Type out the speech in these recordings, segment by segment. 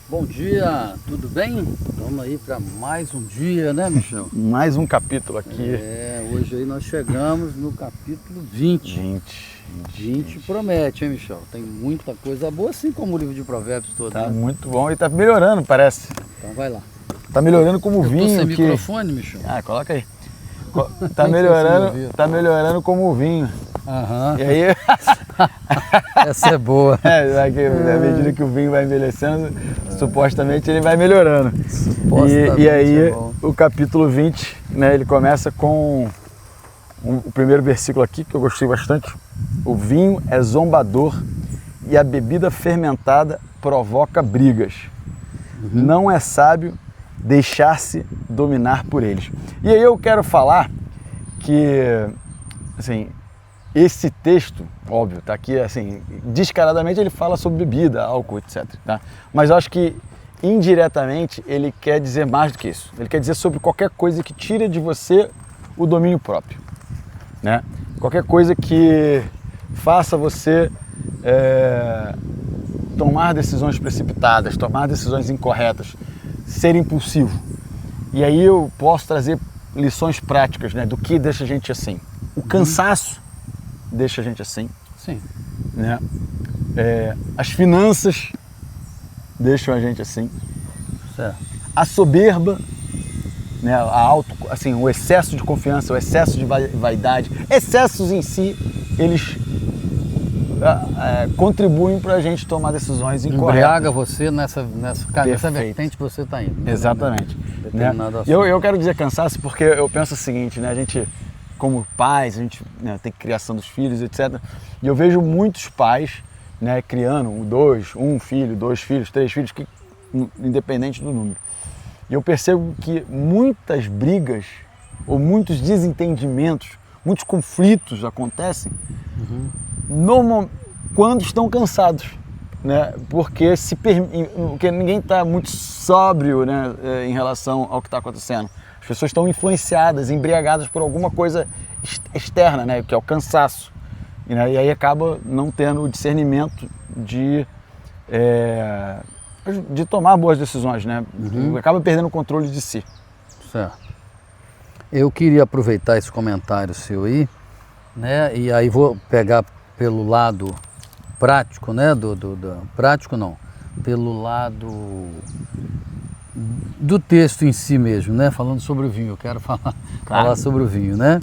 Bom dia, tudo bem? Vamos aí para mais um dia, né, Michel? Mais um capítulo aqui. Hoje aí nós chegamos no capítulo 20. 20 promete, hein, Michel? Tem muita coisa boa, assim como o livro de Provérbios todo. Tá, né? muito bom e tá melhorando, parece. Então vai lá. Tá melhorando como Eu vinho. tô sem que... microfone, Michel? Ah, coloca aí. Tá melhorando como vinho. Aham. E aí, Essa é boa. à medida que o vinho vai envelhecendo, supostamente ele vai melhorando. Supostamente E aí, é bom. o capítulo 20, né, ele começa com o primeiro versículo aqui, que eu gostei bastante. O vinho é zombador e a bebida fermentada provoca brigas. Não é sábio deixar-se dominar por eles. E aí eu quero falar que, assim, esse texto, óbvio, tá aqui, assim, descaradamente ele fala sobre bebida, álcool, etc. Tá? Mas eu acho que indiretamente ele quer dizer mais do que isso. Ele quer dizer sobre qualquer coisa que tire de você o domínio próprio, né? Qualquer coisa que faça você tomar decisões precipitadas, tomar decisões incorretas, ser impulsivo. E aí eu posso trazer lições práticas, né, do que deixa a gente assim. O cansaço deixa a gente assim. Sim. Né? As finanças deixam a gente assim. Certo. A soberba, né, assim, o excesso de confiança, o excesso de vaidade, excessos em si, eles contribuem para a gente tomar decisões incorretas. Embriaga você nessa vertente que você está indo. Exatamente. Né? Assunto. Eu quero dizer cansaço porque eu penso o seguinte, né? A gente, como pais, a gente, né, tem criação dos filhos, etc. E eu vejo muitos pais, né, criando um filho, 2 filhos, 3 filhos, independente do número. E eu percebo que muitas brigas ou muitos desentendimentos, muitos conflitos acontecem quando estão cansados, né? Porque ninguém está muito sóbrio, né, em relação ao que está acontecendo. As pessoas estão influenciadas, embriagadas por alguma coisa externa, né, que é o cansaço. E aí acaba não tendo o discernimento de tomar boas decisões, né? Acaba perdendo o controle de si. Certo. Eu queria aproveitar esse comentário seu aí, né? E aí vou pegar pelo lado prático, né? Prático não, pelo lado do texto em si mesmo, né? Falando sobre o vinho, eu quero falar sobre o vinho, né?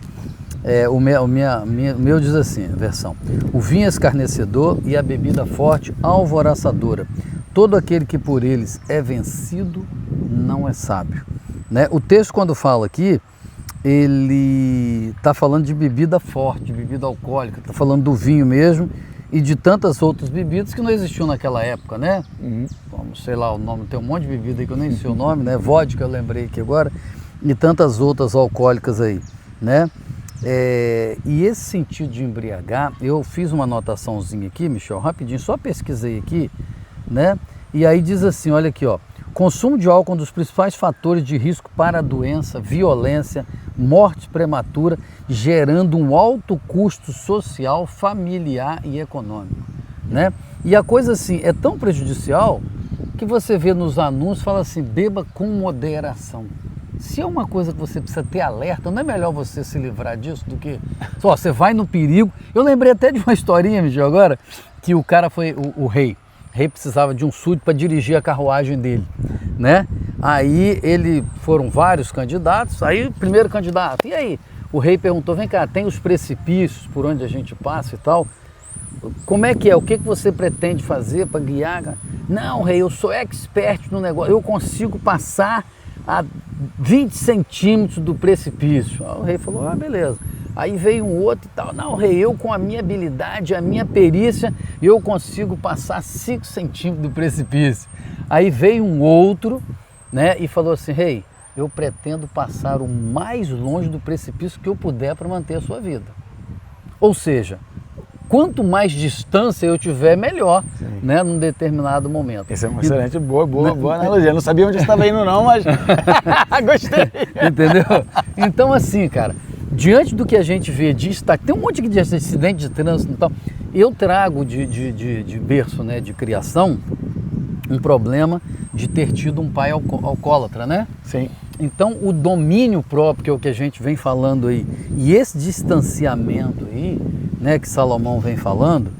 O meu diz assim, a versão: o vinho é escarnecedor e a bebida forte alvoraçadora. Todo aquele que por eles é vencido não é sábio, né? O texto, quando fala aqui, ele está falando de bebida forte, de bebida alcoólica, está falando do vinho mesmo e de tantas outras bebidas que não existiam naquela época, né? Como, sei lá, o nome, tem um monte de bebida aí que eu nem sei o nome, né? Vodka, eu lembrei aqui agora, e tantas outras alcoólicas aí, né? E esse sentido de embriagar, eu fiz uma anotaçãozinha aqui, Michel, rapidinho, só pesquisei aqui, né? E aí diz assim, olha aqui, ó: consumo de álcool é um dos principais fatores de risco para a doença, violência, morte prematura, gerando um alto custo social, familiar e econômico, né? E a coisa assim é tão prejudicial que você vê nos anúncios, fala assim: beba com moderação. Se é uma coisa que você precisa ter alerta, não é melhor você se livrar disso do que... Só, você vai no perigo. Eu lembrei até de uma historinha, Michel, agora, que o cara foi o rei. O rei precisava de um súdito para dirigir a carruagem dele, né? Aí foram vários candidatos, aí o primeiro candidato, e aí? O rei perguntou: vem cá, tem os precipícios por onde a gente passa e tal? Como é que é? O que você pretende fazer para guiar? Não, rei, eu sou expert no negócio, eu consigo passar a 20 centímetros do precipício. Aí o rei falou: beleza. Aí veio um outro e tal: não, rei, eu com a minha habilidade, a minha perícia, eu consigo passar 5 centímetros do precipício. Aí veio um outro, né, e falou assim: rei, eu pretendo passar o mais longe do precipício que eu puder para manter a sua vida. Ou seja, quanto mais distância eu tiver, melhor, né, num determinado momento. Esse é um excelente, boa analogia. Eu não sabia onde você estava indo não, mas gostei. Entendeu? Então assim, cara, diante do que a gente vê de destaque, tem um monte de acidente de trânsito e tal. Eu trago de berço, né, de criação, um problema de ter tido um pai alcoólatra, né? Sim. Então, o domínio próprio, que é o que a gente vem falando aí, e esse distanciamento aí, né, que Salomão vem falando,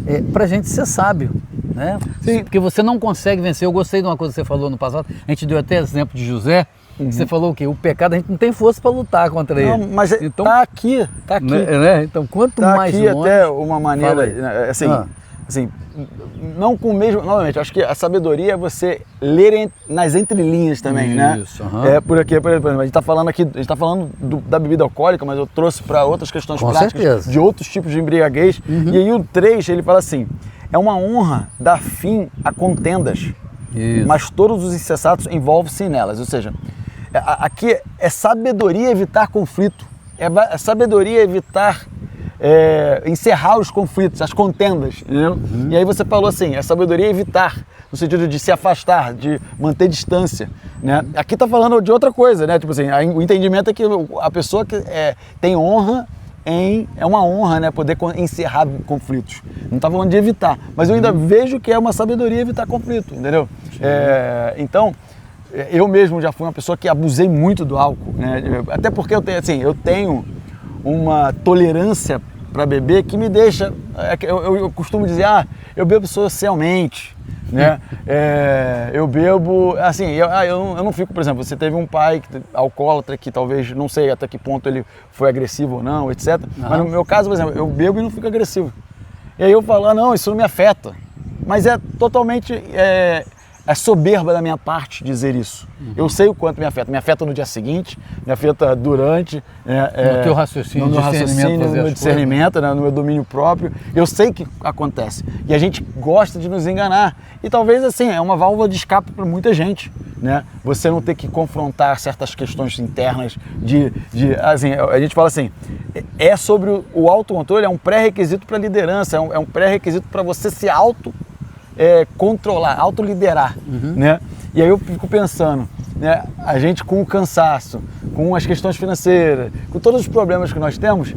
é para a gente ser sábio, né? Sim. Porque você não consegue vencer. Eu gostei de uma coisa que você falou no passado, a gente deu até exemplo de José, você falou o quê? O pecado, a gente não tem força para lutar contra ele. Não, mas então, tá aqui. né? Então, quanto tá mais aqui longe... até uma maneira, assim, não com o mesmo... Novamente, acho que a sabedoria é você ler nas entrelinhas também, né? Isso, uhum. Por exemplo, a gente está falando aqui, a gente tá falando da bebida alcoólica, mas eu trouxe para outras questões com práticas certeza. de outros tipos de embriaguez. E aí o 3, ele fala assim, é uma honra dar fim a contendas, mas todos os insensatos envolvem-se nelas. Ou seja, aqui é sabedoria evitar conflito, é sabedoria evitar encerrar os conflitos, as contendas, entendeu? E aí você falou assim, é sabedoria evitar, no sentido de se afastar, de manter distância, né? Aqui tá falando de outra coisa, né? Tipo assim, o entendimento é que a pessoa que tem honra é uma honra, né, poder encerrar conflitos. Não tá falando de evitar, mas eu ainda vejo que é uma sabedoria evitar conflito, entendeu? Então, eu mesmo já fui uma pessoa que abusei muito do álcool, né? Até porque eu tenho uma tolerância para beber que me deixa, eu costumo dizer, eu bebo socialmente, né? Eu bebo, assim, eu não fico, por exemplo, você teve um pai alcoólatra que talvez, não sei até que ponto ele foi agressivo ou não, etc. Mas no meu caso, por exemplo, eu bebo e não fico agressivo. E aí eu falo, não, isso não me afeta. Mas é totalmente... É soberba da minha parte dizer isso. Eu sei o quanto me afeta. Me afeta no dia seguinte, me afeta durante. No teu raciocínio, no meu discernimento, né, no meu domínio próprio. Eu sei que acontece. E a gente gosta de nos enganar. E talvez, assim, é uma válvula de escape para muita gente, né? Você não ter que confrontar certas questões internas assim, a gente fala assim, sobre o autocontrole, é um pré-requisito para a liderança, é um pré-requisito para você se controlar, autoliderar, né? E aí eu fico pensando, né, a gente com o cansaço, com as questões financeiras, com todos os problemas que nós temos, de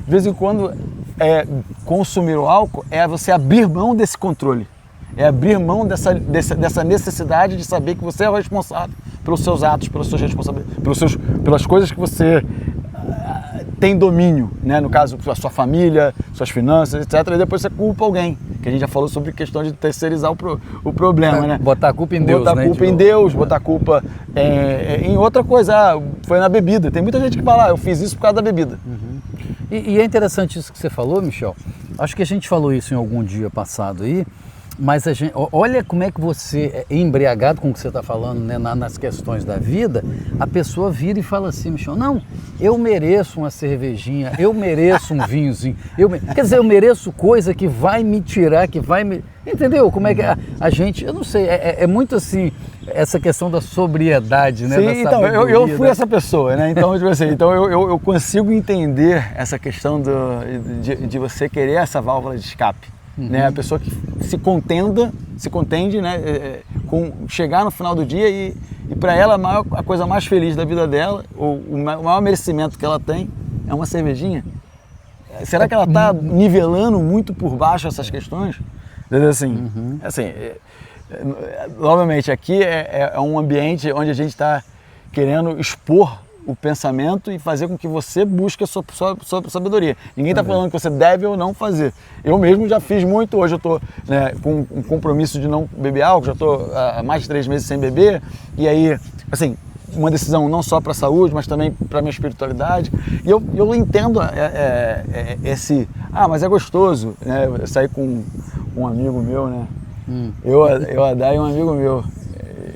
vez em quando consumir o álcool é você abrir mão desse controle, é abrir mão dessa necessidade de saber que você é o responsável pelos seus atos, pelas suas responsabilidades, pelas coisas que você tem domínio, né? No caso, a sua família, suas finanças, etc. E depois você culpa alguém, que a gente já falou sobre questão de terceirizar o problema, né? Botar a culpa em Deus, botar a culpa em Deus, botar a culpa em outra coisa. Foi na bebida. Tem muita gente que fala, eu fiz isso por causa da bebida. E é interessante isso que você falou, Michel. Acho que a gente falou isso em algum dia passado aí, mas olha como é que você, embriagado com o que você está falando, né, nas questões da vida, a pessoa vira e fala assim, Michel, não, eu mereço uma cervejinha, eu mereço um vinhozinho, quer dizer, eu mereço coisa que vai me tirar, que vai me... Entendeu? Como é que a gente, eu não sei, é muito assim, essa questão da sobriedade, né? Sim, então, eu fui essa pessoa, né? Então, tipo assim, eu consigo entender essa questão de você querer essa válvula de escape. Né? A pessoa que se contende, né? Com chegar no final do dia e para ela a coisa mais feliz da vida dela, o maior merecimento que ela tem é uma cervejinha. Será que ela está nivelando muito por baixo essas questões? Assim, novamente, aqui é um ambiente onde a gente está querendo expor o pensamento e fazer com que você busque a sua sabedoria. Ninguém está falando que você deve ou não fazer. Eu mesmo já fiz muito, hoje eu estou, né, com um compromisso de não beber álcool, já estou há mais de 3 meses sem beber, e aí, assim, uma decisão não só para a saúde, mas também para a minha espiritualidade. E eu entendo mas é gostoso, né? Eu saí com um amigo meu, né? Eu Adai e um amigo meu.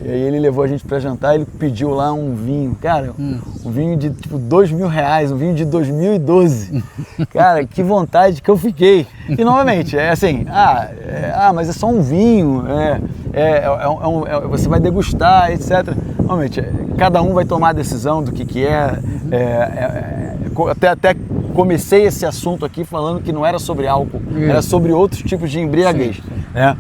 E aí ele levou a gente para jantar, ele pediu lá um vinho, cara, um vinho de tipo R$2.000, um vinho de 2012. Cara, que vontade que eu fiquei. E novamente, mas é só um vinho, você vai degustar, etc. Normalmente, cada um vai tomar a decisão do que é. Até comecei esse assunto aqui falando que não era sobre álcool, era sobre outros tipos de embriaguez. Né?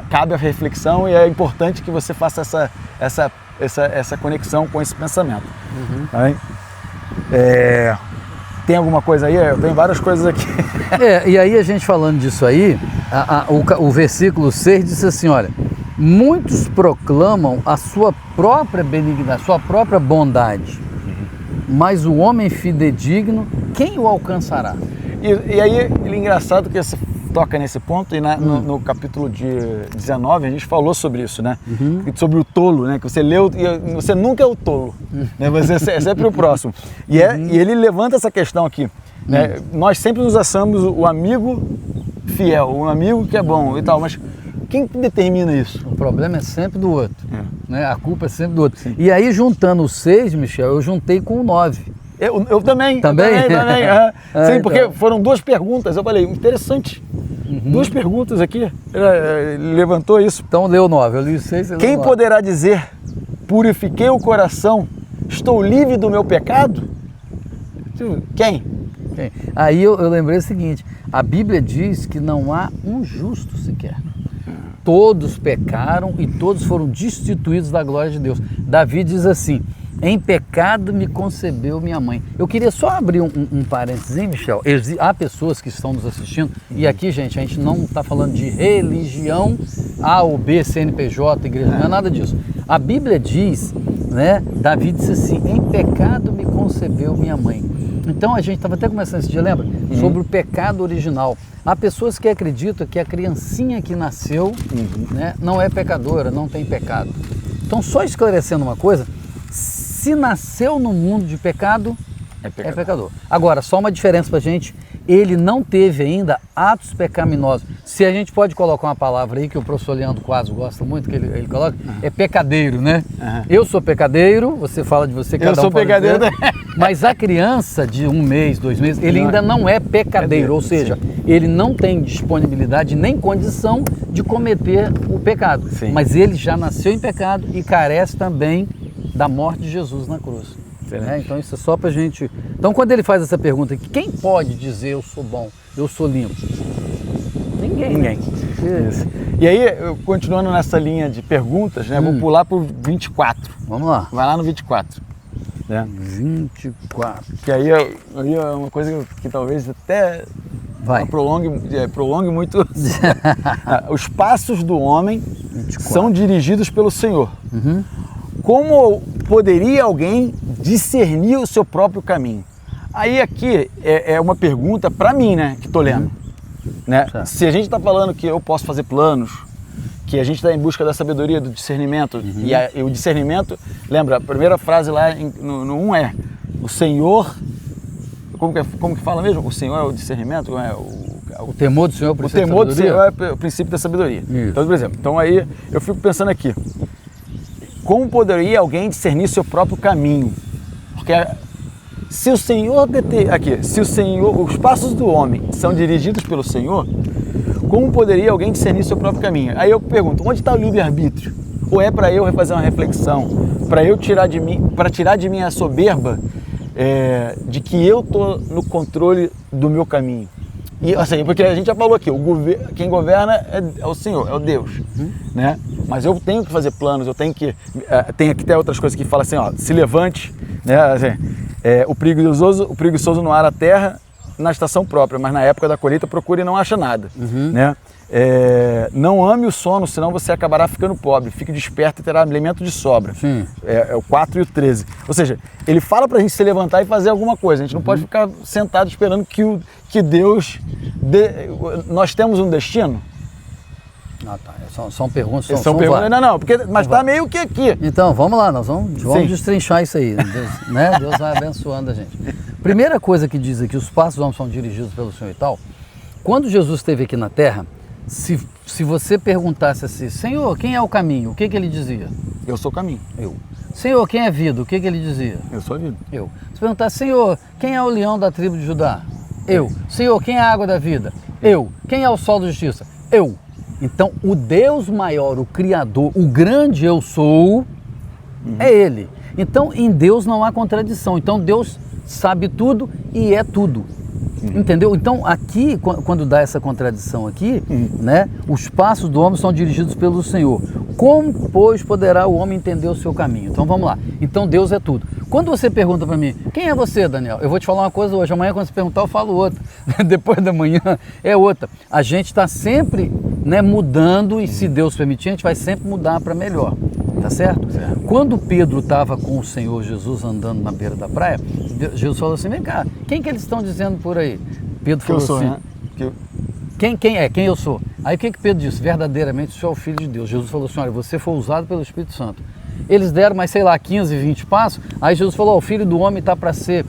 Cabe a reflexão e é importante que você faça essa conexão com esse pensamento. Tá bem? Tem alguma coisa aí? Eu tenho várias coisas aqui. E aí a gente falando disso aí, o versículo 6 diz assim, olha, muitos proclamam a sua própria benignidade, a sua própria bondade, mas o homem fidedigno, quem o alcançará? E aí, ele é engraçado que você toca nesse ponto, e no capítulo de 19 a gente falou sobre isso, né? Sobre o tolo, né? Que você leu, e você nunca é o tolo, né? Você é sempre o próximo. E ele levanta essa questão aqui, né? Nós sempre nos achamos o amigo fiel, o amigo que é bom e tal, mas quem determina isso? O problema é sempre do outro, né? A culpa é sempre do outro. Sim. E aí, juntando o 6, Michel, eu juntei com o 9. Eu também. Também? Sim, porque foram 2 perguntas. Eu falei, interessante. 2 perguntas aqui. Ele levantou isso. Então leu 9, eu li o 6. Quem poderá dizer, purifiquei o coração, estou livre do meu pecado? Quem? Aí eu lembrei o seguinte, a Bíblia diz que não há um justo sequer. Todos pecaram e todos foram destituídos da glória de Deus. Davi diz assim, em pecado me concebeu minha mãe. Eu queria só abrir um parênteses, Michel. Há pessoas que estão nos assistindo, e aqui, gente, a gente não está falando de religião A ou B, CNPJ, igreja, não é nada disso. A Bíblia diz, né, Davi disse assim, em pecado me concebeu minha mãe. Então a gente estava até começando esse dia, lembra? Sobre o pecado original. Há pessoas que acreditam que a criancinha que nasceu, né, não é pecadora, não tem pecado. Então, só esclarecendo uma coisa, se nasceu no mundo de pecado, é pecador. Agora, só uma diferença pra gente, ele não teve ainda atos pecaminosos. Se a gente pode colocar uma palavra aí que o professor Leandro Quadros gosta muito, que ele coloca, é pecadeiro, né? Eu sou pecadeiro, você fala de você, cada um pode dizer, mas a criança de 1 mês, 2 meses, ele ainda não é pecadeiro, ou seja, ele não tem disponibilidade nem condição de cometer o pecado. Mas ele já nasceu em pecado e carece também da morte de Jesus na cruz. Então isso é só pra gente... Então quando ele faz essa pergunta, quem pode dizer eu sou bom, eu sou limpo? Ninguém. Isso. E aí, continuando nessa linha de perguntas, né, vou pular pro 24. Vamos lá. Vai lá no 24. Né? 24. Que aí é uma coisa que talvez até prolongue muito. Os passos do homem 24. São dirigidos pelo Senhor. Como poderia alguém discernir o seu próprio caminho? Aí aqui é uma pergunta para mim, né, que estou lendo. Né? Se a gente está falando que eu posso fazer planos, que a gente está em busca da sabedoria, do discernimento, e o discernimento, lembra, a primeira frase lá no 1 é, o Senhor, como que fala mesmo? O Senhor é o discernimento? O temor do Senhor é o princípio da sabedoria? O temor do Senhor é o princípio da sabedoria. Então, por exemplo, então aí eu fico pensando aqui, como poderia alguém discernir seu próprio caminho? Porque se o Senhor os passos do homem são dirigidos pelo Senhor, como poderia alguém discernir seu próprio caminho? Aí eu pergunto, onde está o livre-arbítrio? Ou é para eu fazer uma reflexão, para eu tirar de mim a soberba de que eu estou no controle do meu caminho? E, assim, porque a gente já falou aqui, quem governa é o Senhor, é o Deus, né? Mas eu tenho que fazer planos, eu tenho que... tem aqui até outras coisas que falam assim, ó, se levante, né? Assim, o preguiçoso não ara a terra na estação própria, mas na época da colheita procure e não acha nada, né? Não ame o sono, senão você acabará ficando pobre. Fique desperto e terá alimento de sobra. É o 4 e o 13. Ou seja, ele fala pra gente se levantar e fazer alguma coisa. A gente não pode ficar sentado esperando que Deus... Nós temos um destino? Ah, tá. São perguntas, são perguntas. Não, mas tá meio que aqui. Então, vamos lá, nós vamos destrinchar isso aí. Deus, né? Deus vai abençoando a gente. Primeira coisa que diz aqui, os passos do homem são dirigidos pelo Senhor e tal. Quando Jesus esteve aqui na Terra, se você perguntasse assim, Senhor, quem é o caminho? O que ele dizia? Eu sou o caminho. Eu. Senhor, quem é a vida? O que ele dizia? Eu sou a vida. Eu. Se perguntasse, Senhor, quem é o leão da tribo de Judá? Eu. Senhor, quem é a água da vida? Eu. Quem é o sol da justiça? Eu. Então, o Deus maior, o Criador, o grande eu sou, é Ele. Então, em Deus não há contradição. Então, Deus sabe tudo e é tudo. Entendeu? Então, aqui, quando dá essa contradição aqui, né, os passos do homem são dirigidos pelo Senhor. Como, pois, poderá o homem entender o seu caminho? Então, vamos lá. Então, Deus é tudo. Quando você pergunta para mim, quem é você, Daniel? Eu vou te falar uma coisa hoje. Amanhã, quando você perguntar, eu falo outra. Depois da manhã, é outra. A gente está sempre né, mudando, e se Deus permitir, a gente vai sempre mudar para melhor. Tá certo? Quando Pedro estava com o Senhor Jesus andando na beira da praia, Jesus falou assim: vem cá, quem que eles estão dizendo por aí? Pedro falou assim: né? Quem eu sou? Aí o que Pedro disse? Verdadeiramente o Senhor é o Filho de Deus. Jesus falou assim: olha, você foi usado pelo Espírito Santo. Eles deram mais, sei lá, 15, 20 passos. Aí Jesus falou: o Filho do Homem está para ser,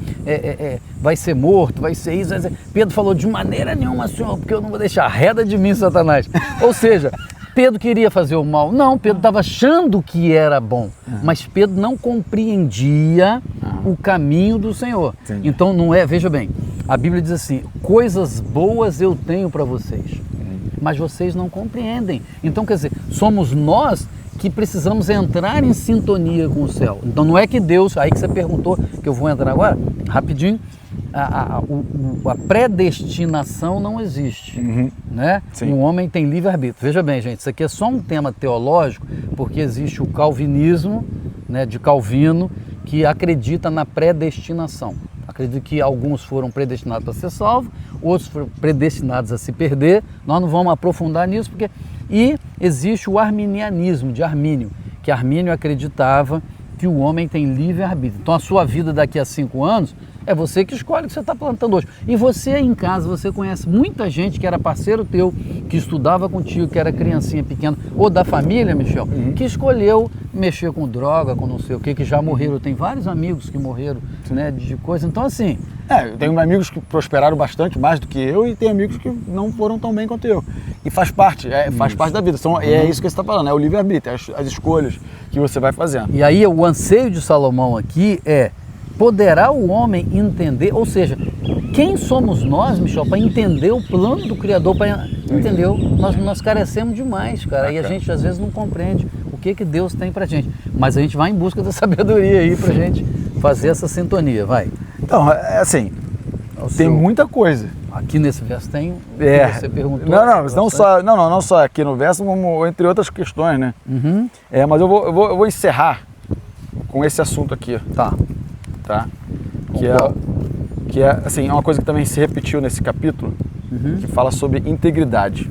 vai ser morto, vai ser isso, vai ser... Pedro falou: de maneira nenhuma, Senhor, porque eu não vou deixar, arreda de mim, Satanás. Ou seja, Pedro queria fazer o mal. Não, Pedro estava achando que era bom, mas Pedro não compreendia o caminho do Senhor. Entendi. Então não é, veja bem, a Bíblia diz assim: coisas boas eu tenho para vocês, mas vocês não compreendem. Então, quer dizer, somos nós que precisamos entrar em sintonia com o céu. Então não é que Deus, aí que você perguntou, que eu vou entrar agora, rapidinho, a predestinação não existe, né? Sim. O homem tem livre-arbítrio. Veja bem, gente, isso aqui é só um tema teológico, porque existe o calvinismo, né, de Calvino, que acredita na predestinação. Acredito que alguns foram predestinados para ser salvos, outros foram predestinados a se perder. Nós não vamos aprofundar nisso, porque... E existe o arminianismo, de Armínio, que Armínio acreditava que o homem tem livre-arbítrio. Então a sua vida daqui a 5 anos é você que escolhe o que você está plantando hoje. E você aí em casa, você conhece muita gente que era parceiro teu, que estudava contigo, que era criancinha pequena, ou da família, Michel, que escolheu mexer com droga, com não sei o que já morreram. Tem vários amigos que morreram, né, de coisa. Então assim... eu tenho amigos que prosperaram bastante, mais do que eu, e tem amigos que não foram tão bem quanto eu. E faz parte, faz parte da vida. É isso que você está falando, é o livre-arbítrio, as escolhas que você vai fazendo. E aí o anseio de Salomão aqui é: poderá o homem entender, ou seja, quem somos nós, Michel, para entender o plano do Criador, entendeu? Nós carecemos demais, cara, e a gente às vezes não compreende o que Deus tem pra gente, mas a gente vai em busca da sabedoria aí pra gente fazer essa sintonia, vai. Então, assim, tem muita coisa. Aqui nesse verso tem o que você perguntou. Não só aqui no verso, como entre outras questões, né? Mas eu vou encerrar com esse assunto aqui. Tá? Que é assim, é uma coisa que também se repetiu nesse capítulo, que fala sobre integridade,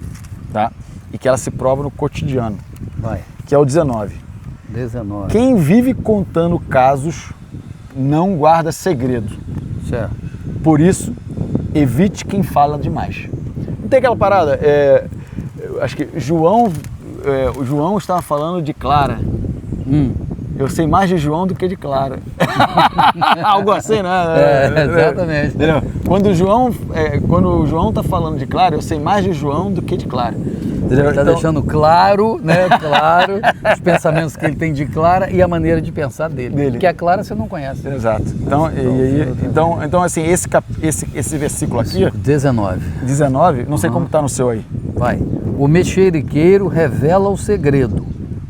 tá? E que ela se prova no cotidiano. Vai. Que é o 19. Quem vive contando casos não guarda segredo. Certo. Por isso, evite quem fala demais. Não tem aquela parada? Eu acho que o João estava falando de Clara. Eu sei mais de João do que de Clara. Algo assim, né? Exatamente. Entendeu? Quando o João está falando de Clara, eu sei mais de João do que de Clara. Ele está deixando claro, né? Claro, os pensamentos que ele tem de Clara e a maneira de pensar dele. Porque a Clara você não conhece. Exato. Então assim, esse versículo aqui... 19, não sei como está no seu aí. Vai. O mexeriqueiro revela o segredo.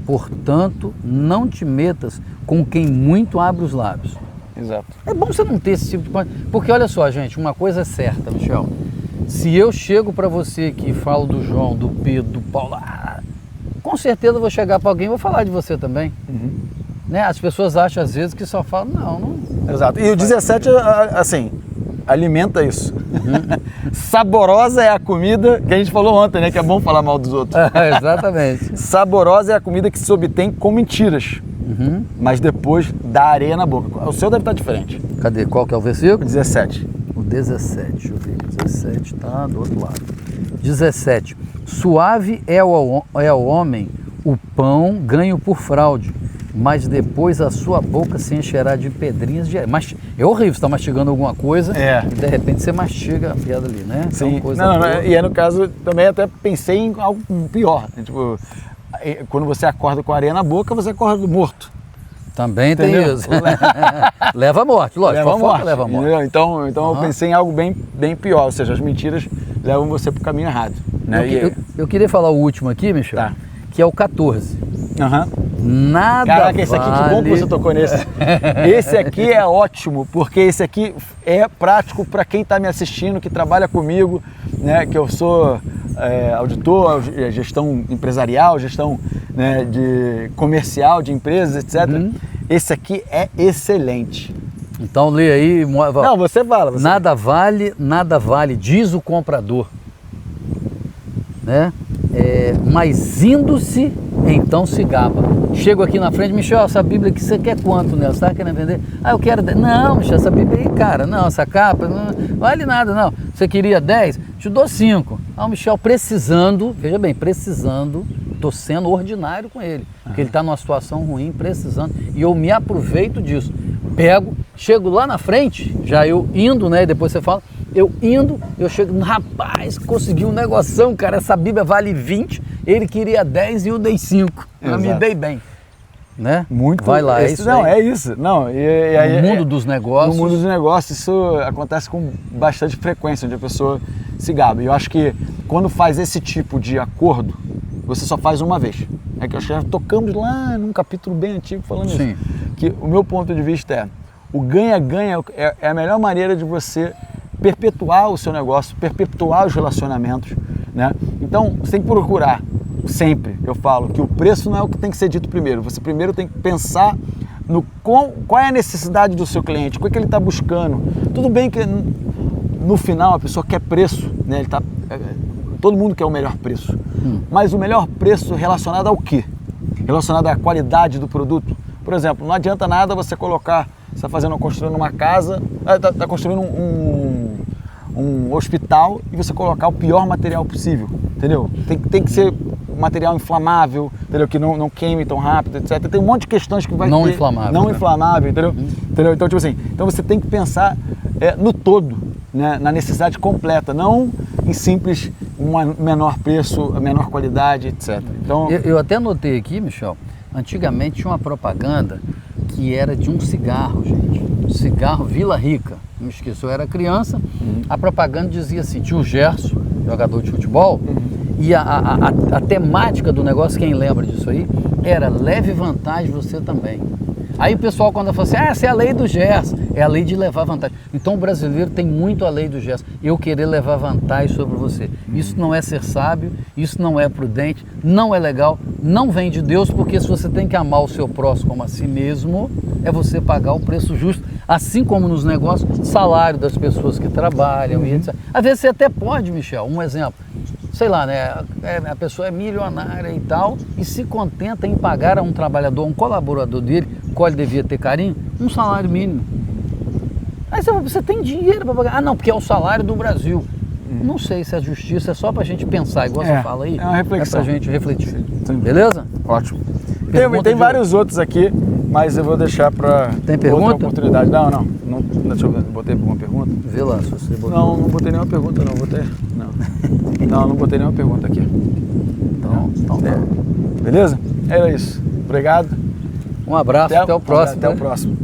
Portanto, não te metas com quem muito abre os lábios. Exato. É bom você não ter esse tipo de coisa. Porque olha só, gente, uma coisa é certa, Michel. Se eu chego para você aqui e falo do João, do Pedro, do Paulo, com certeza eu vou chegar para alguém e vou falar de você também. Né? As pessoas acham às vezes que só falam, não. Exato. E o 17, assim, alimenta isso. Saborosa é a comida que a gente falou ontem, né? Que é bom falar mal dos outros. Exatamente. Saborosa é a comida que se obtém com mentiras, mas depois dá areia na boca. O seu deve estar diferente. Cadê? Qual que é o versículo? 17. O 17, deixa eu ver. 17 está do outro lado. 17. Suave é ao homem o pão ganho por fraude, mas depois a sua boca se encherá de pedrinhas de... Mas é horrível, você está mastigando alguma coisa e de repente você mastiga a piada ali, né? Sim. E aí no caso também até pensei em algo pior, né? Tipo, quando você acorda com areia na boca, você acorda morto. Também entendeu? Tem isso. Leva a morte, lógico. Leva a morte. Então eu pensei em algo bem pior, ou seja, as mentiras levam você para o caminho errado. Né? Eu queria falar o último aqui, Michel, que é o 14. Nada Caraca, esse aqui, que bom que você tocou nesse. Esse aqui é ótimo, porque esse aqui é prático para quem está me assistindo, que trabalha comigo, né? Que eu sou auditor, gestão empresarial, gestão, né, de comercial de empresas, etc. Esse aqui é excelente. Então lê aí. Não, você fala. Nada vale, diz o comprador. Né? mas indo-se, então se gaba. Chego aqui na frente, Michel, essa Bíblia aqui você quer quanto, né? Você está querendo vender? Eu quero 10. Não, Michel, essa Bíblia aí, cara, não, essa capa não vale nada, não. Você queria 10? Te dou 5. O Michel precisando, veja bem, precisando, estou sendo ordinário com ele, porque ele está numa situação ruim, precisando, e eu me aproveito disso. Pego, chego lá na frente, já eu indo, né? Depois você fala, eu chego, rapaz, consegui um negoção, cara, essa Bíblia vale 20, ele queria 10 e eu dei 5. Eu me dei bem. Né? Muito. Vai lá, é isso não, aí. é isso. Não, e no mundo dos negócios. No mundo dos negócios, isso acontece com bastante frequência, onde a pessoa se gaba. E eu acho que quando faz esse tipo de acordo, você só faz uma vez. É que já tocamos lá num capítulo bem antigo falando Sim. isso. Que o meu ponto de vista o ganha-ganha é a melhor maneira de você perpetuar o seu negócio, perpetuar os relacionamentos, né? Então, você tem que procurar, sempre eu falo, que o preço não é o que tem que ser dito primeiro. Você primeiro tem que pensar no qual é a necessidade do seu cliente, o que ele está buscando. Tudo bem que no final a pessoa quer preço, né? Todo mundo quer o melhor preço, mas o melhor preço relacionado ao quê? Relacionado à qualidade do produto. Por exemplo, não adianta nada você colocar, você está construindo uma casa, está construindo um hospital e você colocar o pior material possível, entendeu? Tem que ser material inflamável, entendeu? Que não queime tão rápido, etc. Tem um monte de questões que vai não ter... inflamável. Não né? inflamável, entendeu? Então, tipo assim, então você tem que pensar no todo, né? Na necessidade completa, não em simples, menor preço, menor qualidade, etc. Então, eu até notei aqui, Michel, antigamente tinha uma propaganda que era de um cigarro, gente. Cigarro Vila Rica. Não me esqueço, eu era criança, a propaganda dizia assim, tinha o Gerson, jogador de futebol, e a temática do negócio, quem lembra disso aí, era leve vantagem você também. Aí o pessoal quando fala assim, essa é a lei do Gerson, é a lei de levar vantagem. Então o brasileiro tem muito a lei do Gerson, eu querer levar vantagem sobre você. Isso não é ser sábio, isso não é prudente, não é legal, não vem de Deus, porque se você tem que amar o seu próximo como a si mesmo, é você pagar o preço justo, assim como nos negócios, salário das pessoas que trabalham e etc. Às vezes você até pode, Michel, um exemplo, sei lá, né, a pessoa é milionária e tal, e se contenta em pagar a um trabalhador, um colaborador dele, qual ele devia ter carinho, um salário mínimo. Aí você tem dinheiro para pagar. Não, porque é o salário do Brasil. Não sei se a justiça é só para a gente pensar, igual você fala aí. É uma reflexão. É para a gente refletir. Sim. Beleza? Ótimo. Tem vários outros aqui, mas eu vou deixar para outra oportunidade. Não. Deixa eu ver, botei alguma pergunta? Vê lá se você botou. Não botei nenhuma pergunta, não. Não botei nenhuma pergunta aqui. Então tá. Beleza? Era isso. Obrigado. Um abraço, até o próximo. Até o próximo.